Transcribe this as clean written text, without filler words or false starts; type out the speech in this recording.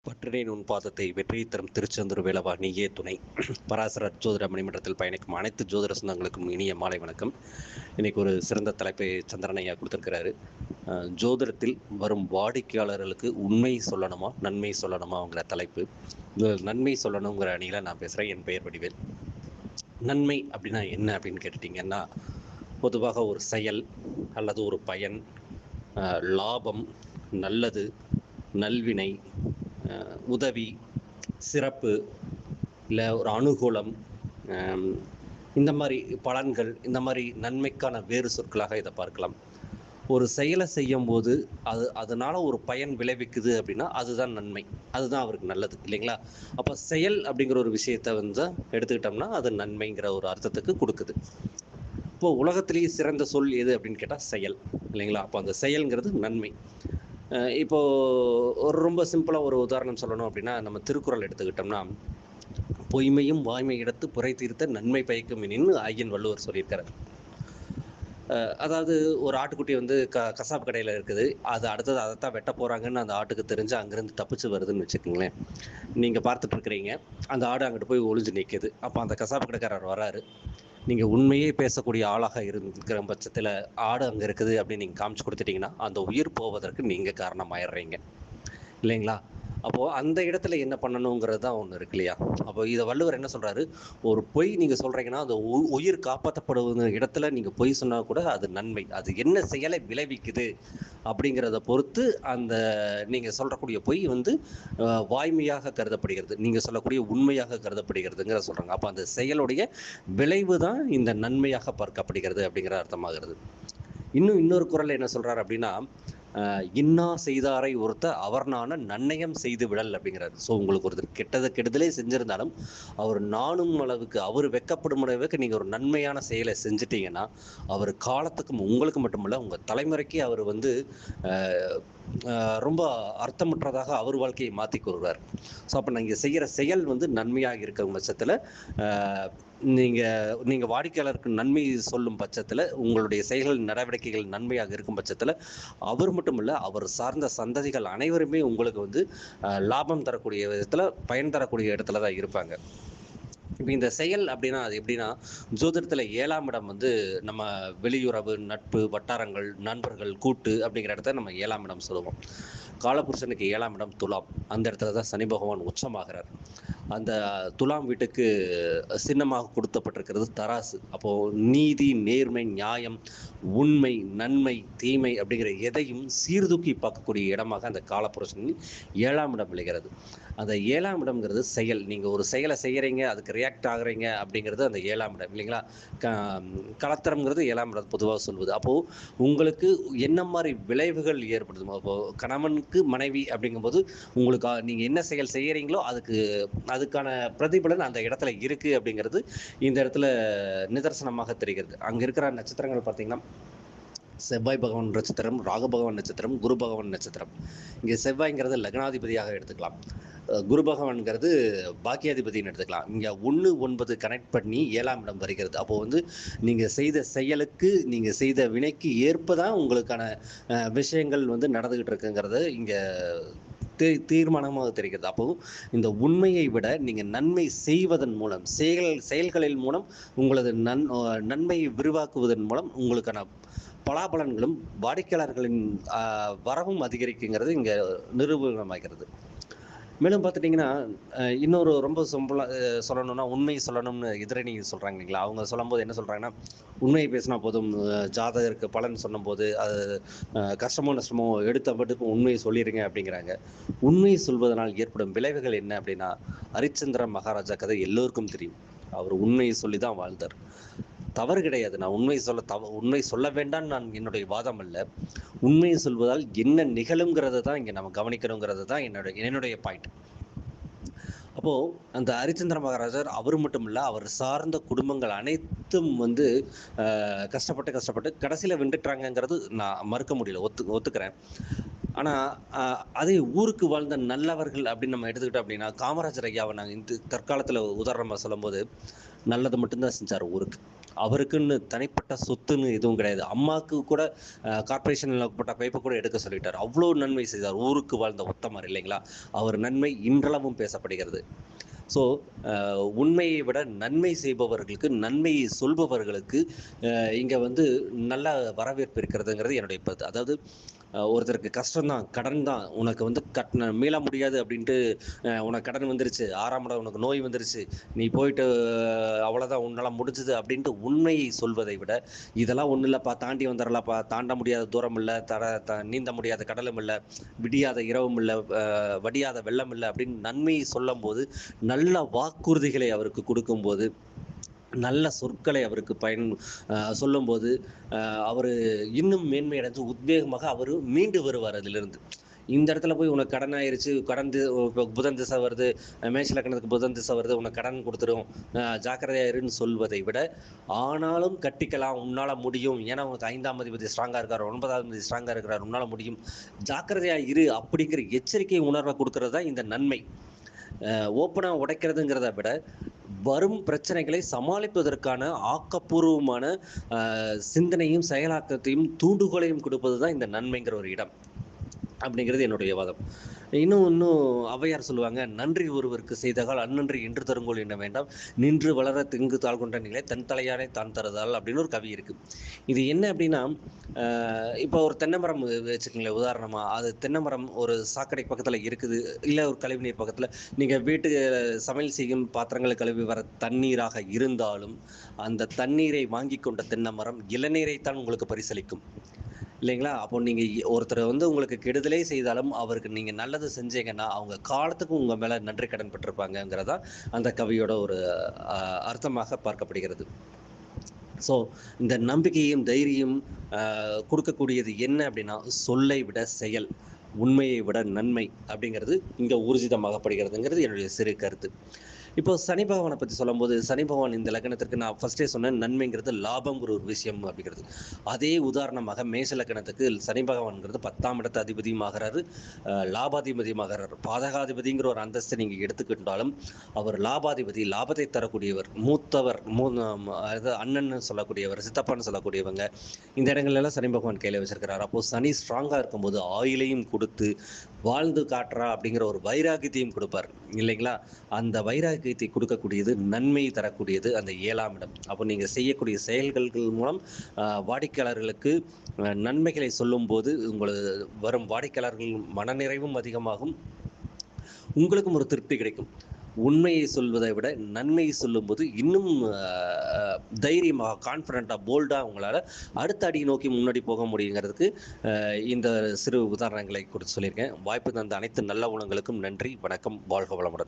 பற்றினேன் உன் பாதத்தை வெற்றி தரும் திருச்செந்தூர் வேலவா நீயே துணை. பராசரர் ஜோதிட மணிமன்றத்தில் பயணிக்கும் அனைத்து ஜோதிட சொந்தங்களுக்கும் இனிய மாலை வணக்கம். இன்னைக்கு ஒரு சிறந்த தலைப்பை சந்திரன் ஐயா கொடுத்துருக்கிறாரு. ஜோதிடத்தில் வரும் வாடிக்கையாளர்களுக்கு உண்மை சொல்லணுமா நன்மை சொல்லணுமாங்கிற தலைப்பு. நன்மை சொல்லணுங்கிற அணியில் நான் பேசுகிறேன். என் பெயர் வடிவேல். நன்மை அப்படின்னா என்ன அப்படின்னு கேட்டுட்டிங்கன்னா, பொதுவாக ஒரு செயல் அல்லது ஒரு பயன், லாபம், நல்லது, நல்வினை, உதவி, சிறப்பு, இல்லை ஒரு அனுகூலம், இந்த மாதிரி பலன்கள், இந்த மாதிரி நன்மைக்கான வேறு சொற்களாக இதை பார்க்கலாம். ஒரு செயலை செய்யும் போது அதனால ஒரு பயன் விளைவிக்குது அப்படின்னா அதுதான் நன்மை, அதுதான் அவருக்கு நல்லது இல்லைங்களா? அப்போ செயல் அப்படிங்கிற ஒரு விஷயத்தை எடுத்துக்கிட்டோம்னா அது நன்மைங்கிற ஒரு அர்த்தத்துக்கு கொடுக்குது. இப்போ உலகத்திலேயே சிறந்த சொல் எது அப்படின்னு கேட்டால் செயல் இல்லைங்களா? அப்போ அந்த செயல்ங்கிறது நன்மை. இப்போ ஒரு ரொம்ப சிம்பிளாக ஒரு உதாரணம் சொல்லணும் அப்படின்னா, நம்ம திருக்குறள் எடுத்துக்கிட்டோம்னா, பொய்மையும் வாய்மை இடத்து புரை தீர்த்த நன்மை பயக்கும் எனின்னு ஐயன் வள்ளுவர் சொல்லியிருக்காரு. அதாவது ஒரு ஆட்டுக்குட்டி கசாப்பு கடையில் இருக்குது, அது அடுத்தது அதைத்தான் வெட்ட போகிறாங்கன்னு அந்த ஆட்டுக்கு தெரிஞ்சு அங்கேருந்து தப்பிச்சு வருதுன்னு வச்சுக்கோங்களேன். நீங்கள் பார்த்துட்டு இருக்கிறீங்க, அந்த ஆடு அங்கிட்டு போய் ஒளிஞ்சு நிற்கிது. அப்போ அந்த கசாப்பு கடைக்காரர் வராரு. நீங்கள் உண்மையே பேசக்கூடிய ஆளாக இருக்கிற பட்சத்தில் ஆடு அங்கே இருக்குது அப்படின்னு நீங்கள் காமிச்சு கொடுத்துட்டீங்கன்னா அந்த உயிர் போவதற்கு நீங்கள் காரணமாயிடுறீங்க இல்லைங்களா? அப்போது அந்த இடத்துல என்ன பண்ணணுங்கிறது தான் ஒன்று இருக்கு இல்லையா? அப்போ இதை வள்ளுவர் என்ன சொல்கிறாரு, ஒரு பொய் நீங்கள் சொல்கிறீங்கன்னா அந்த உயிர் காப்பாற்றப்படுவத இடத்துல நீங்கள் பொய் சொன்னால் கூட அது நன்மை. அது என்ன செயலை விளைவிக்குது அப்படிங்கிறத பொறுத்து அந்த நீங்கள் சொல்கிறக்கூடிய பொய் வாய்மையாக கருதப்படுகிறது, நீங்கள் சொல்லக்கூடிய உண்மையாக கருதப்படுகிறதுங்கிற சொல்கிறாங்க. அப்போ அந்த செயலுடைய விளைவு தான் இந்த நன்மையாக பார்க்கப்படுகிறது அப்படிங்கிற அர்த்தமாகிறது. இன்னொரு குறள் என்ன சொல்கிறார் அப்படின்னா, இன்னா செய்தாரை ஒருத்த அவர்னான நன்னயம் செய்து விடல் அப்படிங்கிறாரு. ஸோ உங்களுக்கு ஒருத்தர் கெடுதலே செஞ்சிருந்தாலும் அவர் நானும் அளவுக்கு, அவர் வெக்கப்படும் அளவுக்கு நீங்கள் ஒரு நன்மையான செயலை செஞ்சிட்டீங்கன்னா அவர் காலத்துக்கும் உங்களுக்கு மட்டுமல்ல உங்கள் தலைமுறைக்கு அவர் ரொம்ப அர்த்தமற்றதாக அவர் வாழ்க்கையை மாற்றி கொள்வார். ஸோ அப்போ நீங்கள் செய்கிற செயல் நன்மையாக இருக்கிற பட்சத்தில், நீங்கள் வாடிக்கையாளருக்கு நன்மை சொல்லும் பட்சத்தில், உங்களுடைய செயல்கள் நடவடிக்கைகள் நன்மையாக இருக்கும் பட்சத்தில் அவர் மட்டும் இல்லை அவர் சார்ந்த சந்ததிகள் அனைவருமே உங்களுக்கு லாபம் தரக்கூடிய விதத்தில், பயன் தரக்கூடிய இடத்துல தான் இருப்பாங்க. இப்போ இந்த செயல் அப்படின்னா அது எப்படின்னா, ஜோதிடத்தில் 7ஆம் இடம் நம்ம வெளியுறவு, நட்பு, வட்டாரங்கள், நண்பர்கள், கூட்டு அப்படிங்கிற இடத்த நம்ம 7ஆம் இடம் சொல்லுவோம். காலபுருஷனுக்கு 7ஆம் இடம் துலாம். அந்த இடத்துல தான் சனி பகவான் உச்சமாகிறார். அந்த துலாம் வீட்டுக்கு சின்னமாக கொடுக்கப்பட்டிருக்கிறது தராசு. அப்போது நீதி, நேர்மை, நியாயம், உண்மை, நன்மை, தீமை அப்படிங்கிற எதையும் சீர்தூக்கி பார்க்கக்கூடிய இடமாக அந்த காலபுருஷன் 7ஆம் இடம் விளைகிறது. அந்த 7ஆம் இடம்ங்கிறது செயல். நீங்கள் ஒரு செயலை செய்கிறீங்க, அதுக்கு ரியாக்ட் ஆகுறீங்க அப்படிங்கிறது அந்த 7ஆம் இடம் இல்லைங்களா? கலத்திரம்ங்கிறது 7ஆம் இடம் பொதுவாக சொல்வது. அப்போது உங்களுக்கு என்ன மாதிரி விளைவுகள் ஏற்படுது? அப்போது கணவனுக்கு மனைவி அப்படிங்கும்போது உங்களுக்கு நீங்கள் என்ன செயல் செய்கிறீங்களோ அதுக்கான பிரதிபலன் அந்த இடத்துல இருக்குது அப்படிங்கிறது இந்த இடத்துல நிதர்சனமாக தெரிகிறது. அங்கே இருக்கிற நட்சத்திரங்கள் பார்த்தீங்கன்னா, செவ்வாய் பகவான் நட்சத்திரம், ராகு பகவான் நட்சத்திரம், குரு பகவான் நட்சத்திரம். இங்கே செவ்வாய்ங்கிறது லக்னாதிபதியாக எடுத்துக்கலாம், குரு பகவான்கிறது பாக்கியாதிபதினு எடுத்துக்கலாம். இங்கே 1-9 கனெக்ட் பண்ணி 7ஆம் இடம் வருகிறது. அப்போது நீங்கள் செய்த செயலுக்கு, நீங்கள் செய்த வினைக்கு ஏற்பதான் உங்களுக்கான விஷயங்கள் நடந்துகிட்டு இருக்குங்கிறது இங்கே தீர்மானமாக தெரிகிறது. அப்போது இந்த உண்மையை விட நீங்கள் நன்மை செய்வதன் மூலம், செயல்களின் மூலம் உங்களது நன்மையை விரிவாக்குவதன் மூலம் உங்களுக்கான பலாபலன்களும் வாடிக்கையாளர்களின் வரவும் அதிகரிக்குங்கிறது இங்கே நிரூபணமாகிறது. மேலும் பார்த்துட்டிங்கன்னா, இன்னொரு ரொம்ப சிம்பிளாக சொல்லணும்னா, உண்மை சொல்லணும்னு எதிரணி சொல்கிறாங்க இல்லைங்களா? அவங்க சொல்லும்போது என்ன சொல்கிறாங்கன்னா, உண்மையை பேசினா போதும், ஜாதகருக்கு பலன் சொல்லும்போது அது கஷ்டமோ நஷ்டமோ எடுத்து உண்மையை சொல்லிடுங்க அப்படிங்கிறாங்க. உண்மையை சொல்வதனால் ஏற்படும் விளைவுகள் என்ன அப்படின்னா, ஹரிச்சந்திர மகாராஜா கதை எல்லோருக்கும் தெரியும். அவர் உண்மையை சொல்லி தான் வாழ்ந்தார். தவறு கிடையாது. நான் உண்மை சொல்ல வேண்டாம் நான் என்னுடைய வாதம் அல்ல. உண்மையை சொல்வதால் என்ன நிகழுங்கிறத தான் இங்கே நம்ம கவனிக்கணுங்கிறது தான் என்னுடைய பாயிண்ட். அப்போது அந்த ஹரிச்சந்திர மகாராஜர் அவர் மட்டும் இல்லை, அவர் சார்ந்த குடும்பங்கள் அனைத்தும் கஷ்டப்பட்டு கடைசியில் வென்றுட்டாங்கிறது நான் மறுக்க முடியல, ஒத்துக்கிறேன். ஆனால் அதே ஊருக்கு வாழ்ந்த நல்லவர்கள் அப்படின்னு நம்ம எடுத்துக்கிட்டோம் அப்படின்னா, காமராஜர் ஐயாவை நாங்கள் இந்த தற்காலத்தில் உதாரணமாக சொல்லும்போது நல்லது மட்டும்தான் செஞ்சார் ஊருக்கு. அவருக்குன்னு தனிப்பட்ட சொத்துன்னு எதுவும் கிடையாது. அம்மாவுக்கு கூட கார்ப்பரேஷன்ல போட்ட பைப்பை கூட எடுக்க சொல்லிட்டார். அவ்வளோ நன்மை செய்தார். ஊருக்கு வாழ்ந்த உத்தமர் இல்லைங்களா? அவர் நன்மை இன்றளவும் பேசப்படுகிறது. ஸோ உண்மையை விட நன்மை செய்பவர்களுக்கு, நன்மையை சொல்பவர்களுக்கு இங்கே வந்து நல்ல வரவேற்பு இருக்கிறதுங்கிறது என்னுடைய கருத்து. அதாவது ஒருத்தருக்கு கஷ்டம் தான், கடன் தான், உனக்கு வந்து மீள முடியாது அப்படின்ட்டு உனக்கு கடன் வந்துருச்சு, 6ஆம் இடம் உனக்கு நோய் வந்துருச்சு, நீ போயிட்டு அவ்வளோதான் உன்னால் முடிஞ்சுது அப்படின்ட்டு உண்மையை சொல்வதை விட, இதெல்லாம் ஒன்றும் இல்லைப்பா, தாண்டி வந்துடலாம்ப்பா, தாண்ட முடியாத தூரம் இல்லை, நீந்த முடியாத கடலும் இல்லை, விடியாத இரவும் இல்லை, வடியாத வெள்ளம் இல்லை அப்படின்னு நன்மையை சொல்லும்போது, நல்ல வாக்குறுதிகளை அவருக்கு கொடுக்கும்போது, நல்ல சொற்களை அவருக்கு சொல்லும்போது, அவர் இன்னும் மேன்மையடைஞ்சு உத்வேகமாக அவர் மீண்டு வருவார் அதிலிருந்து. இந்த இடத்துல போய் உனக்கு கடன் ஆயிருச்சு, புதன் திசை வருது, மேஷ லக்னத்துக்கு புதன் திசை வருது, உனக்கு கடன் கொடுத்துரும், ஜாக்கிரதையாயிருன்னு சொல்வதை விட, ஆனாலும் கட்டிக்கலாம், உன்னால் முடியும், ஏன்னா உனக்கு 5ஆம் அதிபதி ஸ்ட்ராங்காக இருக்கார், 9ஆம் அதிபதி ஸ்ட்ராங்காக இருக்கிறார், உன்னால் முடியும், ஜாக்கிரதையாக இரு அப்படிங்கிற எச்சரிக்கை உணர்வை கொடுக்கறது தான் இந்த நன்மை. ஓப்பனாக உடைக்கிறதுங்கிறத விட, வரும் பிரச்சனைகளை சமாளிப்பதற்கான ஆக்கப்பூர்வமான சிந்தனையும் செயலாக்கத்தையும் தூண்டுகோலையும் கொடுப்பது தான் இந்த நன்மைங்கிற ஒரு இடம் அப்படிங்கிறது என்னுடைய வாதம். இன்னும் ஔவையார் சொல்லுவாங்க, நன்றி ஒருவருக்கு செய்தகால் அந்நன்றி என்று தருங்கோல் என்ன வேண்டாம், நின்று வளர திங்கு தாழ் கொண்ட நிலை தன் தலையானை தான் தருதால் அப்படின்னு ஒரு கவி இருக்கு. இது என்ன அப்படின்னா, இப்போ ஒரு தென்னை மரம் வச்சுக்கோங்களேன் உதாரணமா, அது தென்னை மரம் ஒரு சாக்கடை பக்கத்தில் இருக்குது, இல்லை ஒரு கழிவுநீர் பக்கத்தில், நீங்கள் வீட்டு சமையல் செய்யும் பாத்திரங்களை கழுவி வர தண்ணீராக இருந்தாலும், அந்த தண்ணீரை வாங்கி கொண்ட தென்னை மரம் இளநீரைத்தான் உங்களுக்கு பரிசளிக்கும் இல்லைங்களா? அப்போ நீங்கள் ஒருத்தர் வந்து உங்களுக்கு கெடுதலே செய்தாலும் அவருக்கு நீங்கள் நல்லது செஞ்சீங்கன்னா, அவங்க காலத்துக்கு உங்கள் மேலே நன்றி கடன் பட்டிருப்பாங்கங்கிறதா அந்த கவியோட ஒரு அர்த்தமாக பார்க்கப்படுகிறது. ஸோ இந்த நம்பிக்கையும் தைரியம் கொடுக்கக்கூடியது என்ன அப்படின்னா, சொல்லை விட செயல், உண்மையை விட நன்மை அப்படிங்கிறது இங்கே ஊர்ஜிதமாகப்படுகிறதுங்கிறது என்னுடைய சிறு கருத்து. இப்போ சனி பகவானை பற்றி சொல்லும்போது, சனி பகவான் இந்த லக்னத்திற்கு நான் ஃபர்ஸ்டே சொன்னேன், நன்மைங்கிறது லாபங்கிற ஒரு விஷயம் அப்படிங்கிறது. அதே உதாரணமாக மேஷ லக்னத்துக்கு சனி பகவான்கிறது 10ஆம் இடத்து அதிபதியும் ஆகிறாரு, லாபாதிபதியும் ஆகிறாரு. பாதகாதிபதிங்கிற ஒரு அந்தஸ்தை நீங்கள் எடுத்துக்கிட்டாலும் அவர் லாபாதிபதி, லாபத்தை தரக்கூடியவர், மூத்தவர், அண்ணன் சொல்லக்கூடியவர், சித்தப்பான்னு சொல்லக்கூடியவங்க, இந்த இடங்கள்லாம் சனி பகவான் கையில் வச்சிருக்கிறார். அப்போது சனி ஸ்ட்ராங்காக இருக்கும்போது ஆயிலையும் கொடுத்து வாழ்ந்து காட்டுறா அப்படிங்கிற ஒரு வைராக்கியத்தையும் கொடுப்பார் இல்லைங்களா? அந்த வைராக்கியத்தை கொடுக்கக்கூடியது, நன்மை தரக்கூடியது அந்த 7ஆம் இடம். அப்போ நீங்கள் செய்யக்கூடிய செயல்கள் மூலம் வாடிக்கையாளர்களுக்கு நன்மைகளை சொல்லும்போது உங்களது வரும் வாடிக்கையாளர்கள் மனநிறைவும் அதிகமாகும், உங்களுக்கும் ஒரு திருப்தி கிடைக்கும். உண்மையை சொல்வதை விட நன்மையை சொல்லும்போது இன்னும் தைரியமாக, கான்ஃபிடண்ட்டாக, போல்டாக உங்களால் அடுத்த அடி நோக்கி முன்னாடி போக முடியுங்கிறதுக்கு இந்த சிறு உதாரணங்களை கொடுத்து சொல்லியிருக்கேன். வாய்ப்பு தந்த அனைத்து நல்ல உணங்களுக்கும் நன்றி. வணக்கம். வாழ்க வளமுடன்.